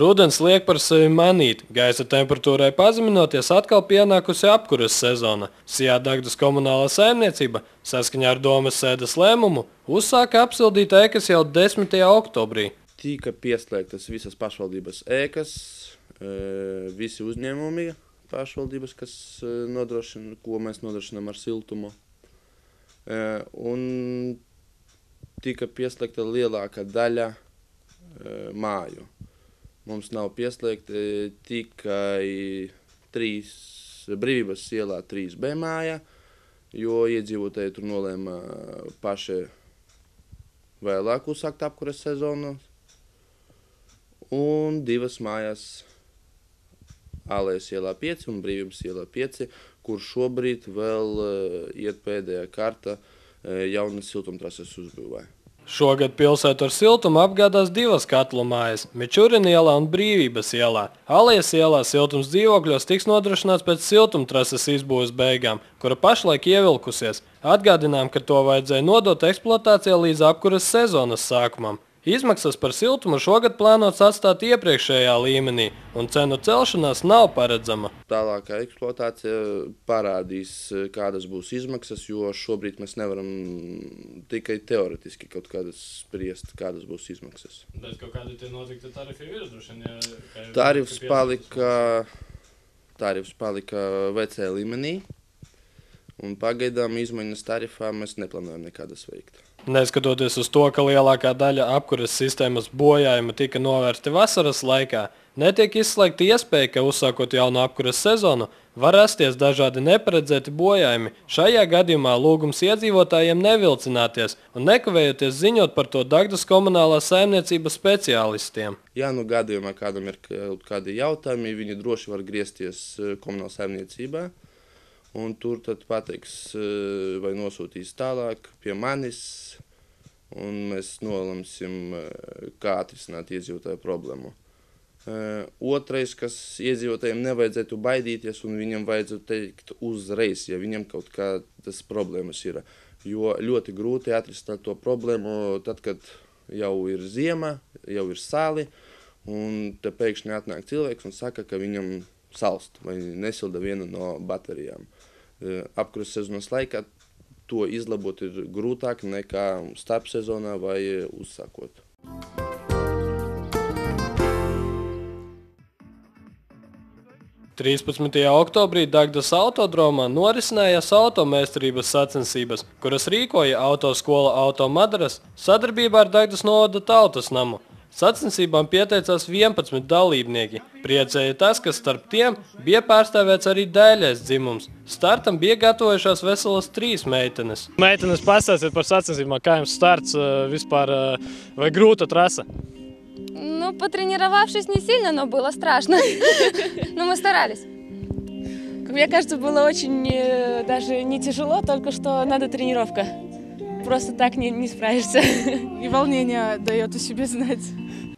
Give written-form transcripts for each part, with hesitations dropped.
Rudens liek par sevi manīt. Gaisa temperatūrai pazeminoties atkal pienākusi apkuras sezona. Sijā Dagdas komunālā saimniecība, saskaņā ar domes sēdes lēmumu, uzsāka apsildīt ēkas jau 10. oktobrī. Tika pieslēgtas visas pašvaldības ēkas, visi uzņēmumi pašvaldības, kas nodrošina, ko mēs nodrošinām ar siltumu. Un tika pieslēgta lielākā daļa māju. Mums nav pieslēgti tikai Brīvības ielā 3B māja, jo iedzīvotāji tur nolēma paši vēlāk uzsākt apkuras sezonu. Un 2 mājas Alejas ielā 5 un Brīvības ielā 5, kur šobrīd vēl iet pēdējā kārta jaunas siltumtrases uzbūvē. Šogad pilsētu ar siltumu apgādās 2 katlu mājas – Mičurina ielā un Brīvības ielā. Alejas ielā siltums dzīvokļos tiks nodrošināts pēc siltumtrases izbūves beigām, kura pašlaik ievilkusies. Atgādinām, ka to vajadzēja nodot eksploatācijā līdz apkuras sezonas sākumam. Izmaksas par siltumu šogad plānots atstāt iepriekšējā līmenī, un cenu celšanās nav paredzama. Tālākā eksploatācija parādīs, kādas būs izmaksas, jo šobrīd mēs nevaram tikai teoretiski kaut kādas spriest, kādas būs izmaksas. Bet kaut kādi tie noteikti tarifi ir droši? Tarifs palika vecajā līmenī, un pagaidām izmaiņas tarifā mēs neplānojam nekādas veikt. Neskatoties uz to, ka lielākā daļa apkuras sistēmas bojājuma tika novērsti vasaras laikā, netiek izslēgta iespēja, ka uzsākot jaunu apkuras sezonu, var rasties dažādi neparedzēti bojājumi. Šajā gadījumā lūgums iedzīvotājiem nevilcināties un nekavējoties ziņot par to Dagdas komunālās saimniecības speciālistiem. Ja nu gadījumā kādam ir kādi jautājumi, viņi droši var griezties komunālā saimniecībā. Un tur tad pateiks vai nosūtīs tālāk pie manis, un mēs nolemsim, kā atrisināt iedzīvotāju problēmu. Otrais, kas iedzīvotājiem nevajadzētu baidīties, un viņam vajadzētu teikt uzreiz, ja viņam kaut kādas problēmas ir. Jo ļoti grūti atrisināt to problēmu tad, kad jau ir ziema, jau ir sāli, un te pēkšņi atnāk cilvēks un saka, ka viņam salst vai nesilda viena no baterijām. Apkuras sezonas laikā to izlabot ir grūtāk nekā starpsezonā vai uzsākot. 13. oktobrī Dagdas autodromā norisinājās automēstrības sacensības, kuras rīkoja autoskola Automadras sadarbībā ar Dagdas novada Tautas namu. Sacensībām pieteicās 11 dalībnieki. Priecēja tas, ka starp tiem bija pārstāvēts arī dēļais dzimums. Startam bija gatavojušās veselas 3 meitenes. Meitenes, pastāstiet par sacensībām, kā jums starts vispār, vai grūta trasa? Ну, потренировавшись не сильно, но было страшно. Но мы старались. Мне кажется, было очень даже не тяжело, только что надо тренировка. Просто так не справишься. И волнение дает о себе знать.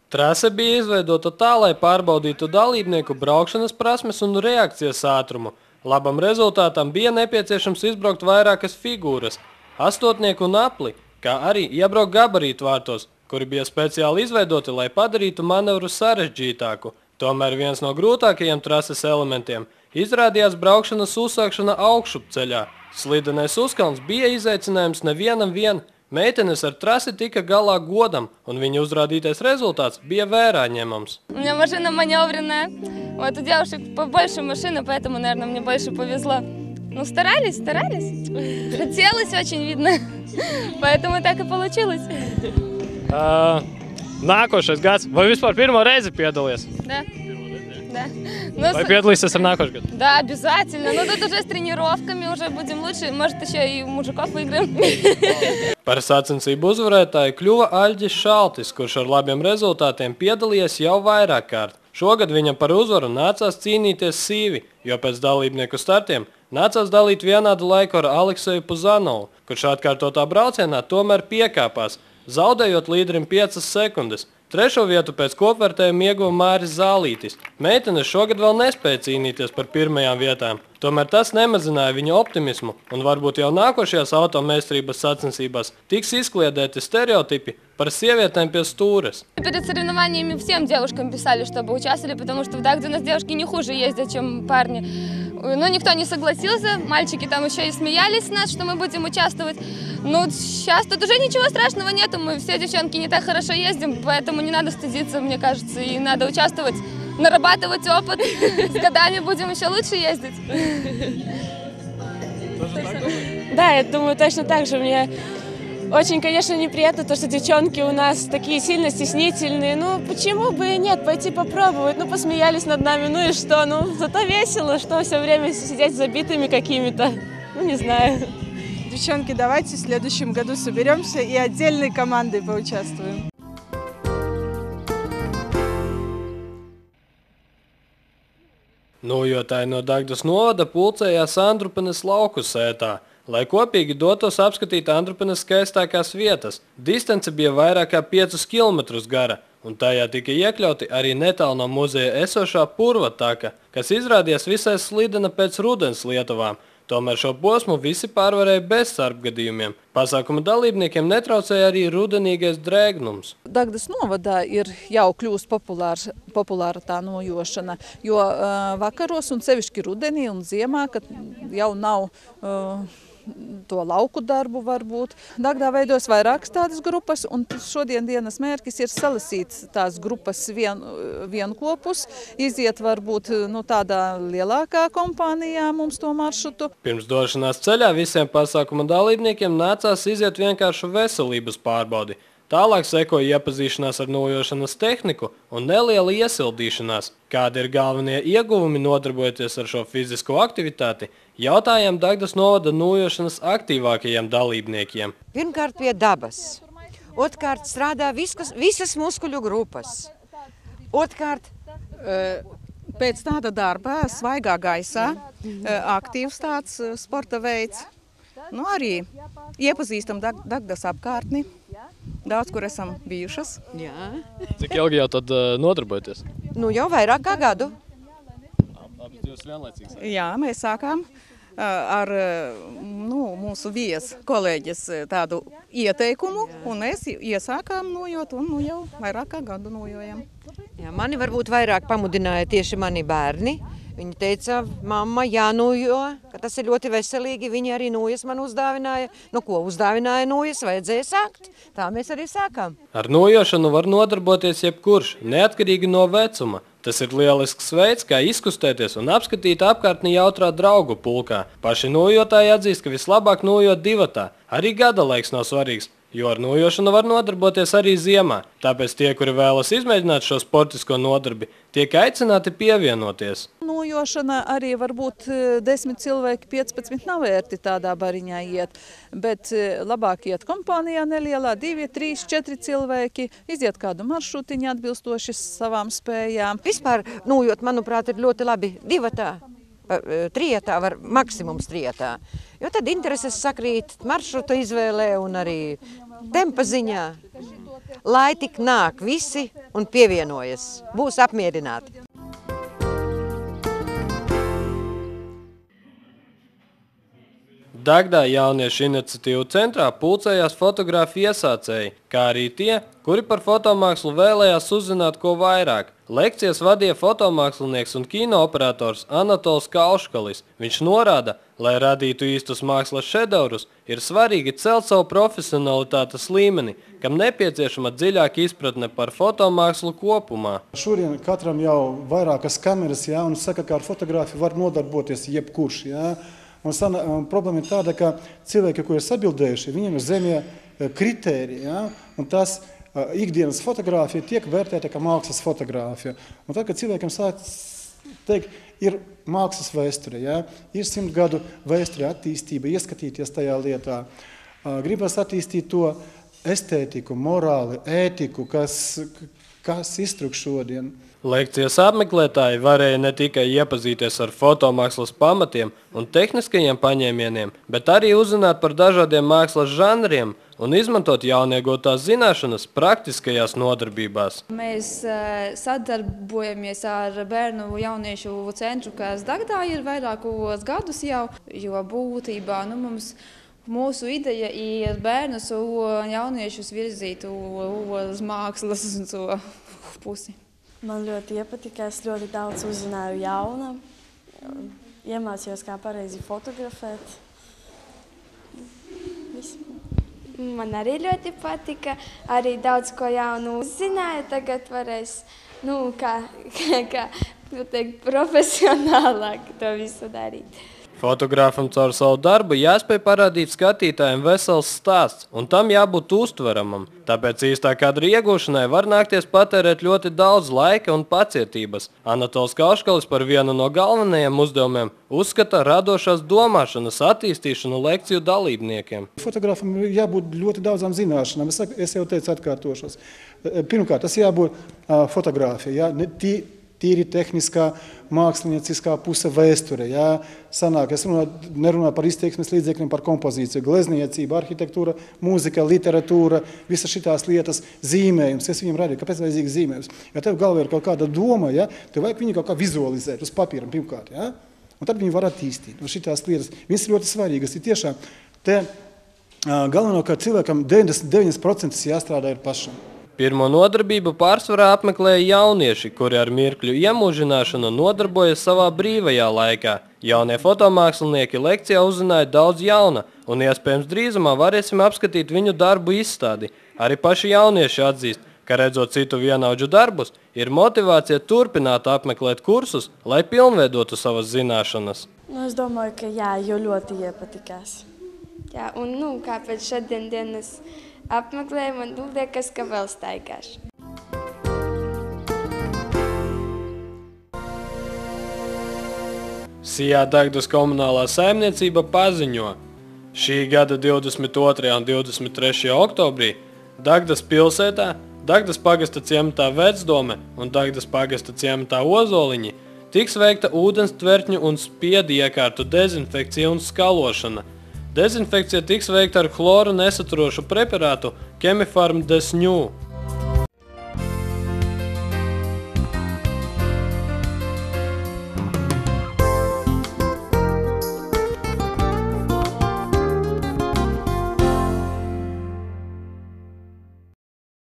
Trase bija izveidota tā, lai pārbaudītu dalībnieku braukšanas prasmes un reakcijas ātrumu. Labam rezultātam bija nepieciešams izbraukt vairākas figūras, astotnieku un apli, kā arī iebraukt gabarītu vārtos, kuri bija speciāli izveidoti, lai padarītu manevru sarežģītāku. Tomēr viens no grūtākajiem trases elementiem izrādījās braukšanas uzsākšana augšupceļā. Slidenais uzkalns bija izaicinājums nevienam vien. Meitenes ar trasi tika galā godam, un viņa uzrādītais rezultāts bija vērā ņemams. У меня машина маневренная. Вот у девушек побольше машины, поэтому, наверное, мне больше повезло. Ну, старались. Хотелось очень, видно. Поэтому так и получилось. Nākošais gads. Vai vispār pirmo reizi piedalies? Да. Vai piedalīsies ar nākošu gadu? Да, обязательно. Но тут уже с тренировками уже будем лучше. Может, еще и мужиков выиграем. Par sacensību uzvarētāju kļuva Aļģis Šaltis, kurš ar labiem rezultātiem piedalījies jau vairāk kārt. Šogad viņam par uzvaru nācās cīnīties sīvi, jo pēc dalībnieku startiem nācās dalīt vienādu laiku ar Alekseju Puzanovu, kurš atkārtotā braucienā tomēr piekāpās, zaudējot līderim 5 sekundes. Trešo vietu pēc kopvērtējuma ieguva Māris Zālītis. Meitenes šogad vēl nespēja cīnīties par pirmajām vietām. Tomēr tas nemazināja viņa optimismu, un varbūt jau nākošajās automeistrības sacensībās tiks izkliedēti stereotipi par sievietēm pie stūres. Перед соревнованиями всем девушкам писали, чтобы участвовали, потому что в Дагде у нас девушки не хуже ездят, чем парни. Но никто не согласился, мальчики там еще и смеялись с нас, что мы будем участвовать. Ну, сейчас тут уже ничего страшного нету, мы все девчонки не так хорошо ездим, поэтому не надо стыдиться, мне кажется, и надо участвовать, нарабатывать опыт. С годами будем еще лучше ездить. Да, я думаю, точно так же. Мне очень, конечно, неприятно то, что девчонки у нас такие сильно стеснительные. Ну, почему бы и нет, пойти попробовать. Ну, посмеялись над нами, ну и что? Ну, зато весело, что все время сидеть забитыми какими-то. Ну, не знаю. Девчонки, давайте в следующем году соберемся и отдельной командой поучаствуем. Nojotāji no Dagdas novada pulcējās Andrupenes lauku sētā, lai kopīgi dotos apskatīt Andrupenes skaistākās vietas. Distance bija vairāk kā 5 kilometrus gara, un tajā tika iekļauti arī netālu no muzeja esošā purva taka, kas izrādījās visai slidena pēc rudens Lietuvām. Tomēr šo posmu visi pārvarēja bez sarpgadījumiem. Pasākuma dalībniekiem netraucēja arī rudenīgais drēgnums. Dagdas novadā ir jau kļūst populāra tā nojošana, jo vakaros un sevišķi rudenī un ziemā, kad jau nav to lauku darbu varbūt. Dagdā veidos vairākas tādas grupas, un šodien dienas mērķis ir salasīt tās grupas vienkopus, iziet varbūt tādā lielākā kompānijā mums to maršrutu. Pirms došanās ceļā visiem pasākuma dalībniekiem nācās iziet vienkāršu veselības pārbaudi. Tālāk sekoja iepazīšanās ar nojošanas tehniku un neliela iesildīšanās. Kādi ir galvenie ieguvumi nodarbojoties ar šo fizisko aktivitāti, jautājām Dagdas novada nojošanas aktīvākajiem dalībniekiem. Pirmkārt pie dabas, otrkārt strādā visas muskuļu grupas, otrkārt Pēc tāda darba, svaigā gaisā, aktīvs tāds sporta veids. Nu, arī iepazīstam Dagdas apkārtni. Daudz, kur esam bijušas. Jā. Cik ilgi jau tad nodarbojaties? Nu, jau vairāk kā gadu. Abas divas vienlaicīgas. Jā, mēs sākām ar mūsu kolēģis tādu ieteikumu, un mēs iesākām nojot, un jau vairāk kā gadu nojojam. Jā, mani varbūt vairāk pamudināja tieši mani bērni. Viņi teica, mamma, jānojo, ka tas ir ļoti veselīgi. Viņi arī nojas man uzdāvināja. Nu, ko uzdāvināja nojas, vajadzēja sākt. Tā mēs arī sākām. Ar nojošanu var nodarboties jebkurš, neatkarīgi no vecuma. Tas ir lielisks veids, kā izkustēties un apskatīt apkārtni jautrā draugu pulkā. Paši nojotāji atzīst, ka vislabāk nojot divatā. Arī gada laiks nav svarīgs, jo ar nojošanu var nodarboties arī ziemā. Tāpēc tie, kuri vēlas izmēģināt šo sportisko nodarbi, tiek aicināti pievienoties. Nojošana arī var būt 10 cilvēki, 15 nav vērti tādā bariņā iet, bet labāk iet kompānijā nelielā, 2, 3, 4 cilvēki, iziet kādu maršrutiņu atbilstoši savām spējām. Vispār nojot, manuprāt, ir ļoti labi divatā. Trietā var maksimums trietā, jo tad intereses sakrīt maršruta izvēlē un arī tempa ziņā. Lai tik nāk visi un pievienojas, būs apmierināti. Dagdā jauniešu iniciatīvu centrā pulcējās fotogrāfi iesācēji, kā arī tie, kuri par fotomākslu vēlējās uzzināt ko vairāk. Lekcijas vadīja fotomākslinieks un kinooperators Anatols Kauškalis. Viņš norāda, lai radītu īstus mākslas šedevrus, ir svarīgi celt savu profesionalitātes līmeni, kam nepieciešama dziļāka izpratne par fotomākslu kopumā. Šodien katram jau vairākas kameras, un saka, ka ar fotogrāfiju var nodarboties jebkurš. Un problēma ir tāda, ka cilvēki, ko ir sabildējuši, viņiem ir zemie kritēriji, un tas ikdienas fotogrāfija tiek vērtēta kā mākslas fotogrāfija. Un tad, kad cilvēkiem sāk teikt, ir mākslas vēsture, ir 100 gadu vēsture attīstība, ieskatīties tajā lietā, gribas attīstīt to estētiku, morāli, ētiku, kas iztruk šodien. Lekcijas apmeklētāji varēja ne tikai iepazīties ar fotomākslas pamatiem un tehniskajiem paņēmieniem, bet arī uzzināt par dažādiem mākslas žanriem un izmantot jauniegūtās zināšanas praktiskajās nodarbībās. Mēs sadarbojamies ar bērnu jauniešu centru, kas Dagdā ir vairākos gadus jau, jo būtībā mums Mūsu ideja ir bērnus un jauniešus virzīt uz mākslas un to pusi. Man ļoti iepatika, es ļoti daudz uzzināju jauna, iemācījos, kā pareizi fotografēt. Viss. Man arī ļoti patika, arī daudz ko jaunu uzzināju, tagad varēs, kā profesionālāk to visu darīt. Fotogrāfam caur savu darbu jāspēj parādīt skatītājiem vesels stāsts, un tam jābūt uztveramam. Tāpēc īstā kadra iegūšanai var nākties patērēt ļoti daudz laika un pacietības. Anatols Kauškalis par vienu no galvenajiem uzdevumiem uzskata radošās domāšanas attīstīšanu lekciju dalībniekiem. Fotogrāfam jābūt ļoti daudzām zināšanām. Es jau teicu, atkārtošos. Pirmkārt, tas jābūt fotogrāfija, tīri tehniskā, mākslinieciskā puse vēsture. Sanāk, es nerunāju par izteiksmes līdzekļiem, par kompozīciju, glezniecību, arhitektūra, mūzika, literatūra, visas šitās lietas, zīmējums. Es viņam radīju, kāpēc vajadzīgs zīmējums. Ja tev galvā ir kaut kāda doma, tev vajag viņu kaut kā vizualizēt uz papīra pirmkārt. Un tad viņi var attīstīt. Un šitās lietas, viņas ir ļoti svarīgas. Ir tiešām, te galvenokārt cilvēkam 99% jāstrādā ir pašam. Pirmo nodarbību pārsvarā apmeklēja jaunieši, kuri ar mirkļu iemūžināšanu nodarbojas savā brīvajā laikā. Jaunie fotomākslinieki lekcijā uzzināja daudz jauna, un iespējams drīzumā varēsim apskatīt viņu darbu izstādi. Arī paši jaunieši atzīst, ka redzot citu vienaudžu darbus, ir motivācija turpināt apmeklēt kursus, lai pilnveidotu savas zināšanas. Es domāju, ka jā, jo ļoti iepatikās. Jā, un kāpēc šodienas apmeklēju, man liekas, ka vēl staigāšu. Sijā Dagdas komunālā saimniecība paziņo. Šī gada 22. un 23. oktobrī Dagdas pilsētā, Dagdas pagasta ciematā Vecdome un Dagdas pagasta ciematā Ozoliņi tiks veikta ūdens tvertņu un spiedu iekārtu dezinfekcija un skalošana. Dezinfekcija tiks veikta ar chloru nesaturošu preparātu Chemifarm Desņū.